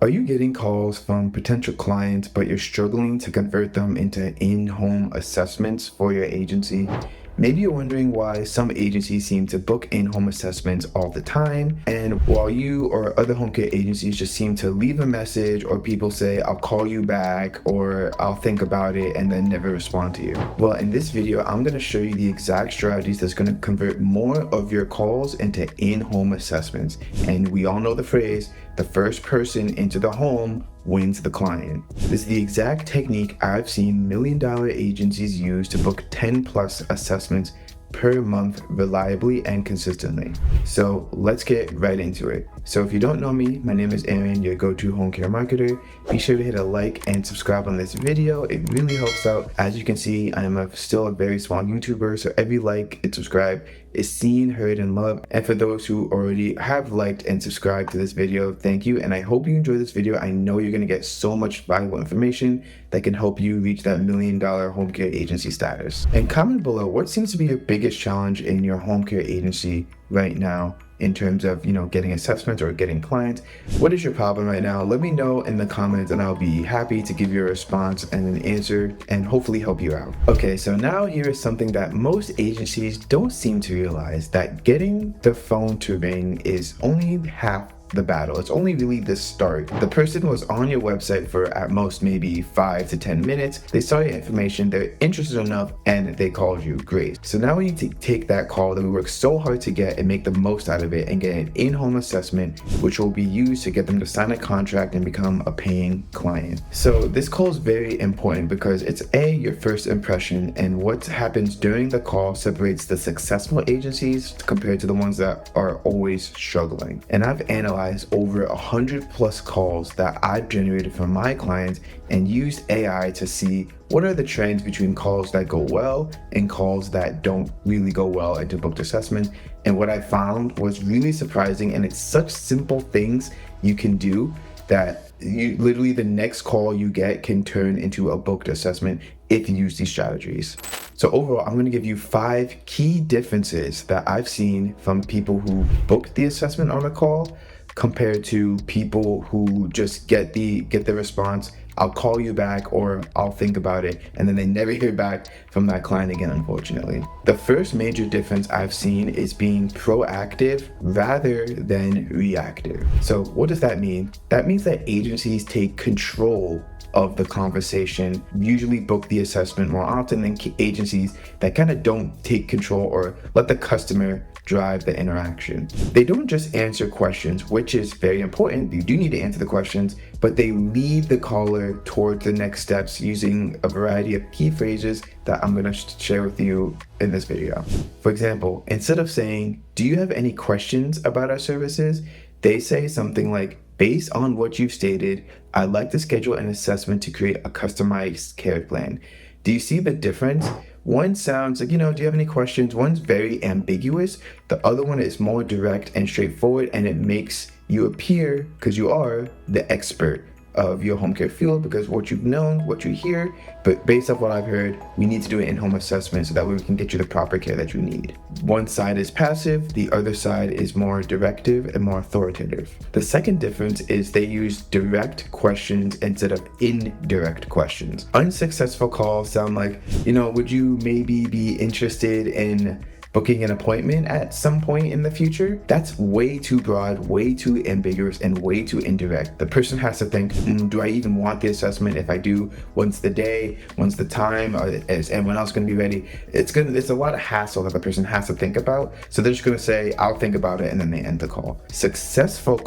Are you getting calls from potential clients, but you're struggling to convert them into in-home assessments for your agency? Maybe you're wondering why some agencies seem to book in-home assessments all the time, and while you or other home care agencies just seem to leave a message, or people say, "I'll call you back," or "I'll think about it," and then never respond to you. Well, in this video, I'm going to show you the exact strategies that's going to convert more of your calls into in-home assessments. And we all know the phrase, the first person into the home wins the client. This is the exact technique I've seen million-dollar agencies use to book 10 plus assessments per month reliably and consistently. So let's get right into it. So if you don't know me, my name is Aaron, your go-to home care marketer. Be sure to hit a like and subscribe on this video. It really helps out. As you can see, I am still a very small YouTuber, so every like and subscribe is seen, heard, and loved. And for those who already have liked and subscribed to this video, thank you. And I hope you enjoy this video. I know you're gonna get so much valuable information that can help you reach that $1 million home care agency status. And comment below, what seems to be your biggest challenge in your home care agency right now in terms of, getting assessments or getting clients? What is your problem right now? Let me know in the comments and I'll be happy to give you a response and an answer and hopefully help you out. Okay, so now here is something that most agencies don't seem to realize, that getting the phone to ring is only half the battle. It's only really the start. The person was on your website for at most maybe 5 to 10 minutes. They saw your information, they're interested enough, and they called you. Great. So now we need to take that call that we worked so hard to get and make the most out of it and get an in-home assessment, which will be used to get them to sign a contract and become a paying client. So this call is very important because it's your first impression, and what happens during the call separates the successful agencies compared to the ones that are always struggling. And I've analyzed over 100 plus calls that I've generated from my clients and used AI to see what are the trends between calls that go well and calls that don't really go well into booked assessment. And what I found was really surprising, and it's such simple things you can do that you literally the next call you get can turn into a booked assessment if you use these strategies. So overall, I'm going to give you 5 key differences that I've seen from people who booked the assessment on a call compared to people who just get the response, "I'll call you back," or "I'll think about it," and then they never hear back from that client again, unfortunately. The first major difference I've seen is being proactive rather than reactive. So what does that mean? That means that agencies take control of the conversation, usually book the assessment more often than agencies that kind of don't take control or let the customer drive the interaction. They don't just answer questions, which is very important. You do need to answer the questions, but they lead the caller towards the next steps using a variety of key phrases that I'm going to share with you in this video. For example, instead of saying, "Do you have any questions about our services?" they say something like, "Based on what you've stated, I'd like to schedule an assessment to create a customized care plan." Do you see the difference? One sounds like, "Do you have any questions?" One's very ambiguous. The other one is more direct and straightforward, and it makes you appear, because you are the expert of your home care field, because what you've known, what you hear, but based off what I've heard, we need to do an in-home assessment so that way we can get you the proper care that you need. One side is passive, the other side is more directive and more authoritative. The second difference is they use direct questions instead of indirect questions. Unsuccessful calls sound like, "Would you maybe be interested in booking an appointment at some point in the future?" That's way too broad, way too ambiguous, and way too indirect. The person has to think, do I even want the assessment? If I do, when's the day? When's the time? Is everyone else going to be ready? It's a lot of hassle that the person has to think about. So they're just going to say, "I'll think about it," and then they end the call. Successful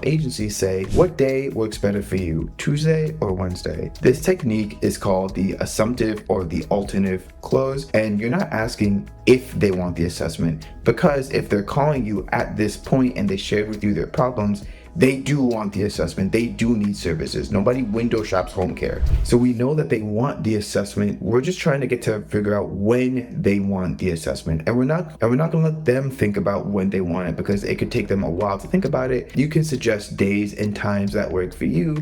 agencies say, "What day works better for you, Tuesday or Wednesday?" This technique is called the assumptive or the alternative close, and you're not asking if they want the assessment, because if they're calling you at this point and they share with you their problems, they do want the assessment. They do need services. Nobody window shops home care. So we know that they want the assessment. We're just trying to get to figure out when they want the assessment. And we're not going to let them think about when they want it, because it could take them a while to think about it. You can suggest days and times that work for you,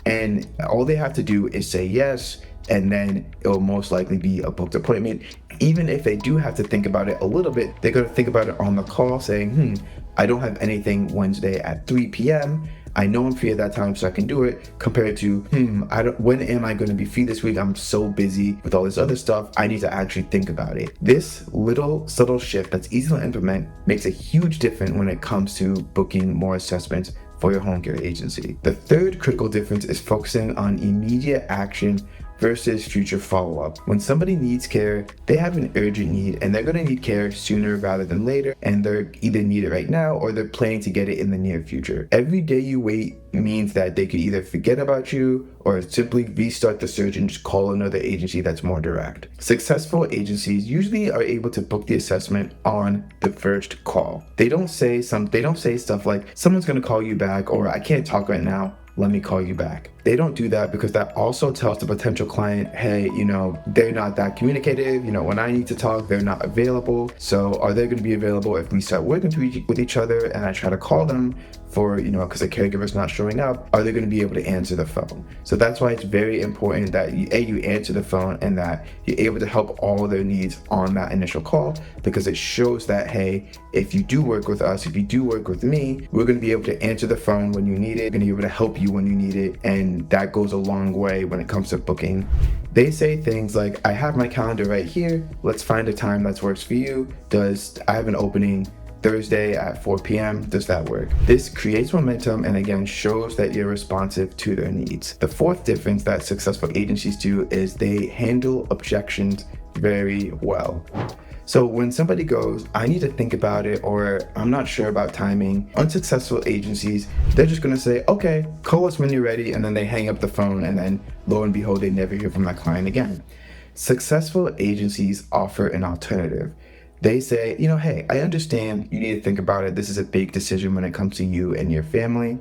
and all they have to do is say yes, and then it'll most likely be a booked appointment. Even if they do have to think about it a little bit, they're going to think about it on the call saying, I don't have anything Wednesday at 3 p.m. I know I'm free at that time, so I can do it, compared to, when am I going to be free this week? I'm so busy with all this other stuff. I need to actually think about it. This little subtle shift that's easy to implement makes a huge difference when it comes to booking more assessments for your home care agency. The third critical difference is focusing on immediate action versus future follow-up. When somebody needs care, they have an urgent need and they're going to need care sooner rather than later, and they're either need it right now or they're planning to get it in the near future. Every day you wait means that they could either forget about you or simply restart the search and just call another agency that's more direct. Successful agencies usually are able to book the assessment on the first call. They don't say stuff like, someone's going to call you back, or I can't talk right now, let me call you back. They don't do that because that also tells the potential client, hey, they're not that communicative. When I need to talk, they're not available. So are they going to be available if we start working with each other and I try to call them for, because the caregiver's not showing up, are they going to be able to answer the phone? So that's why it's very important that you answer the phone and that you're able to help all of their needs on that initial call, because it shows that, hey, if you do work with us, if you do work with me, we're going to be able to answer the phone when you need it, we're going to be able to help you when you need it, and that goes a long way when it comes to booking. They say things like, I have my calendar right here, let's find a time that works for you. I have an opening Thursday at 4 p.m. Does that work? This creates momentum and again shows that you're responsive to their needs. The fourth difference that successful agencies do is they handle objections very well. So when somebody goes, I need to think about it, or I'm not sure about timing, unsuccessful agencies, they're just going to say, okay, call us when you're ready, and then they hang up the phone, and then lo and behold, they never hear from that client again. Successful agencies offer an alternative. They say, hey, I understand you need to think about it. This is a big decision when it comes to you and your family.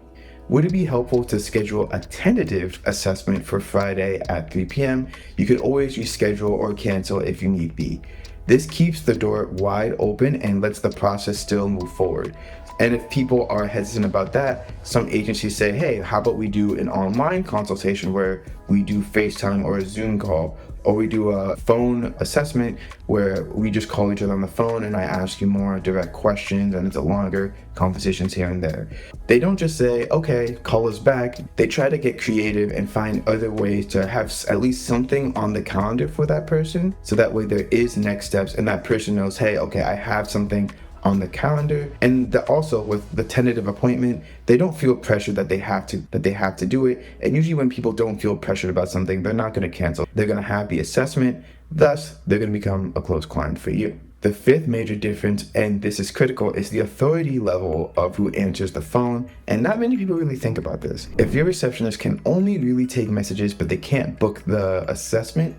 Would it be helpful to schedule a tentative assessment for Friday at 3 p.m.? You could always reschedule or cancel if you need be. This keeps the door wide open and lets the process still move forward. And if people are hesitant about that, some agencies say, hey, how about we do an online consultation where we do FaceTime or a Zoom call, or we do a phone assessment where we just call each other on the phone and I ask you more direct questions and it's a longer conversations here and there. They don't just say, okay, call us back. They try to get creative and find other ways to have at least something on the calendar for that person, so that way there is next steps and that person knows, hey, okay, I have something on the calendar. And also with the tentative appointment, they don't feel pressured that they have to do it. And usually when people don't feel pressured about something, they're not going to cancel. They're going to have the assessment, thus they're going to become a close client for you. The fifth major difference, and this is critical, is the authority level of who answers the phone. And not many people really think about this. If your receptionist can only really take messages but they can't book the assessment,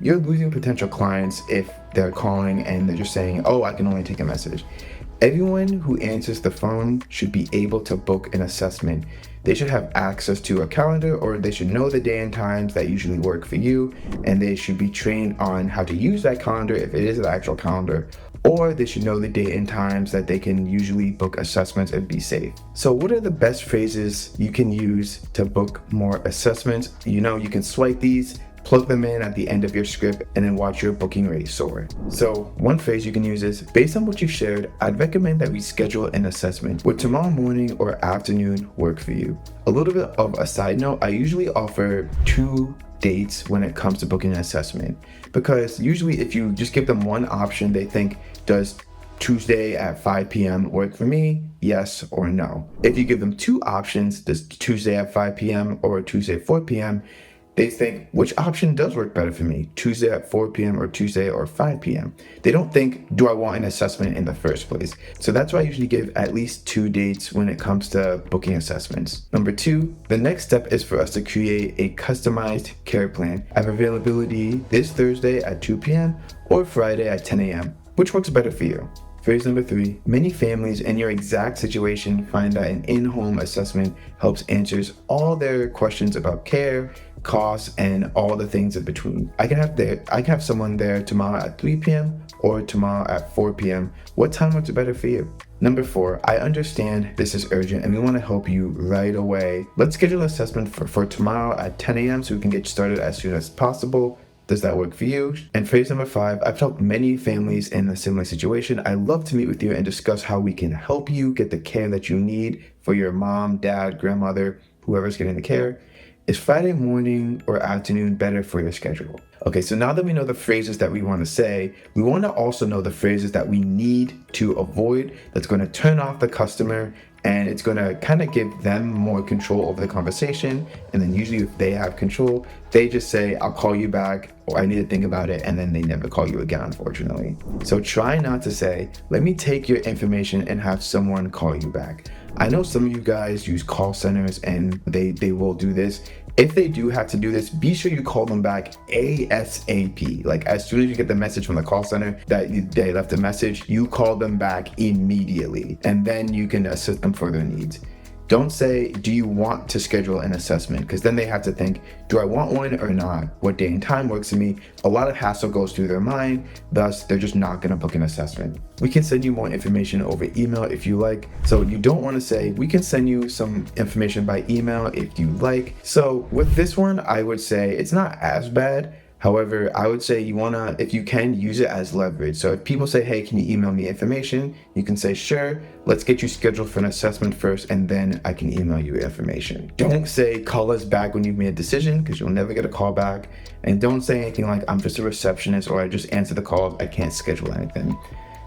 you're losing potential clients if they're calling and they're just saying, oh, I can only take a message. Everyone who answers the phone should be able to book an assessment. They should have access to a calendar, or they should know the day and times that usually work for you, and they should be trained on how to use that calendar if it is an actual calendar, or they should know the date and times that they can usually book assessments and be safe. So what are the best phrases you can use to book more assessments? You can swipe these, plug them in at the end of your script, and then watch your booking rate soar. So one phrase you can use is, based on what you shared, I'd recommend that we schedule an assessment. Would tomorrow morning or afternoon work for you? A little bit of a side note, I usually offer 2 dates when it comes to booking an assessment, because usually if you just give them one option, they think, does Tuesday at 5 p.m. work for me? Yes or no. If you give them 2 options, does Tuesday at 5 p.m. or Tuesday at 4 p.m., they think, which option does work better for me? Tuesday at 4 p.m. or Tuesday or 5 p.m. They don't think, do I want an assessment in the first place? So that's why I usually give at least 2 dates when it comes to booking assessments. Number 2, the next step is for us to create a customized care plan. I have availability this Thursday at 2 p.m. or Friday at 10 a.m. Which works better for you? Phrase number 3, many families in your exact situation find that an in-home assessment helps answers all their questions about care, costs, and all the things in between. I can have someone there tomorrow at 3 p.m. or tomorrow at 4 p.m. What time works better for you? Number 4, I understand this is urgent and we want to help you right away. Let's schedule an assessment for tomorrow at 10 a.m. so we can get started as soon as possible. Does that work for you? And phrase number 5, I've helped many families in a similar situation. I'd love to meet with you and discuss how we can help you get the care that you need for your mom, dad, grandmother, whoever's getting the care, is Friday morning or afternoon better for your schedule? Okay, so now that we know the phrases that we want to say, we want to also know the phrases that we need to avoid that's going to turn off the customer, and it's going to kind of give them more control over the conversation. And then usually if they have control, they just say, I'll call you back, or I need to think about it, and then they never call you again, unfortunately. So try not to say, let me take your information and have someone call you back. I know some of you guys use call centers and they will do this. If they do have to do this, be sure you call them back ASAP. Like as soon as you get the message from the call center that they left a message, you call them back immediately, and then you can assist them for their needs. Don't say, do you want to schedule an assessment? Because then they have to think, do I want one or not? What day and time works for me? A lot of hassle goes through their mind, thus they're just not gonna book an assessment. We can send you more information over email if you like. So you don't wanna say, we can send you some information by email if you like. So with this one, I would say it's not as bad. However, I would say you wanna, if you can, use it as leverage. So if people say, hey, can you email me information? You can say, sure, let's get you scheduled for an assessment first, and then I can email you information. Don't say, call us back when you've made a decision, because you'll never get a call back. And don't say anything like, I'm just a receptionist, or I just answer the calls, I can't schedule anything.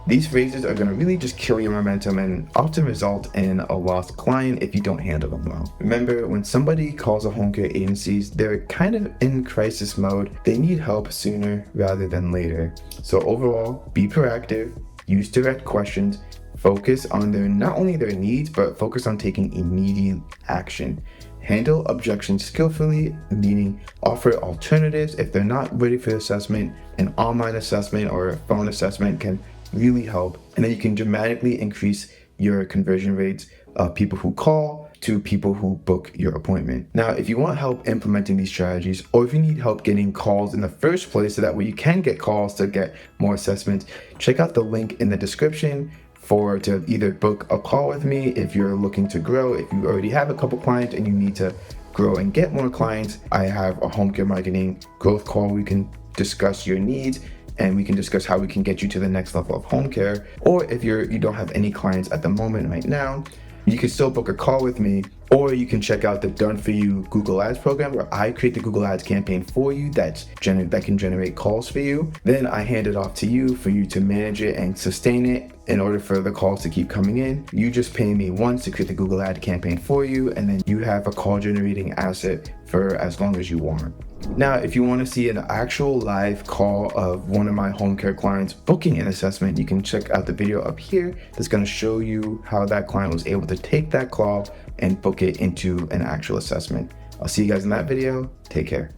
These phrases are going to really just kill your momentum and often result in a lost client if you don't handle them well. Remember, when somebody calls a home care agencies, they're kind of in crisis mode. They need help sooner rather than later. So overall, be proactive, use direct questions, focus on not only their needs, but focus on taking immediate action. Handle objections skillfully, meaning offer alternatives if they're not ready for assessment. An online assessment or a phone assessment can really help, and then you can dramatically increase your conversion rates of people who call to people who book your appointment. Now, if you want help implementing these strategies, or if you need help getting calls in the first place so that way you can get calls to get more assessments, check out the link in the description to either book a call with me if you're looking to grow. If you already have a couple clients and you need to grow and get more clients, I have a home care marketing growth call. We can discuss your needs, and we can discuss how we can get you to the next level of home care. Or if you don't have any clients at the moment right now, you can still book a call with me, or you can check out the Done For You Google Ads program, where I create the Google Ads campaign for you that can generate calls for you. Then I hand it off to you for you to manage it and sustain it in order for the calls to keep coming in. You just pay me once to create the Google Ad campaign for you, and then you have a call generating asset for as long as you want. Now, if you want to see an actual live call of one of my home care clients booking an assessment, you can check out the video up here that's going to show you how that client was able to take that call and book it into an actual assessment. I'll see you guys in that video. Take care.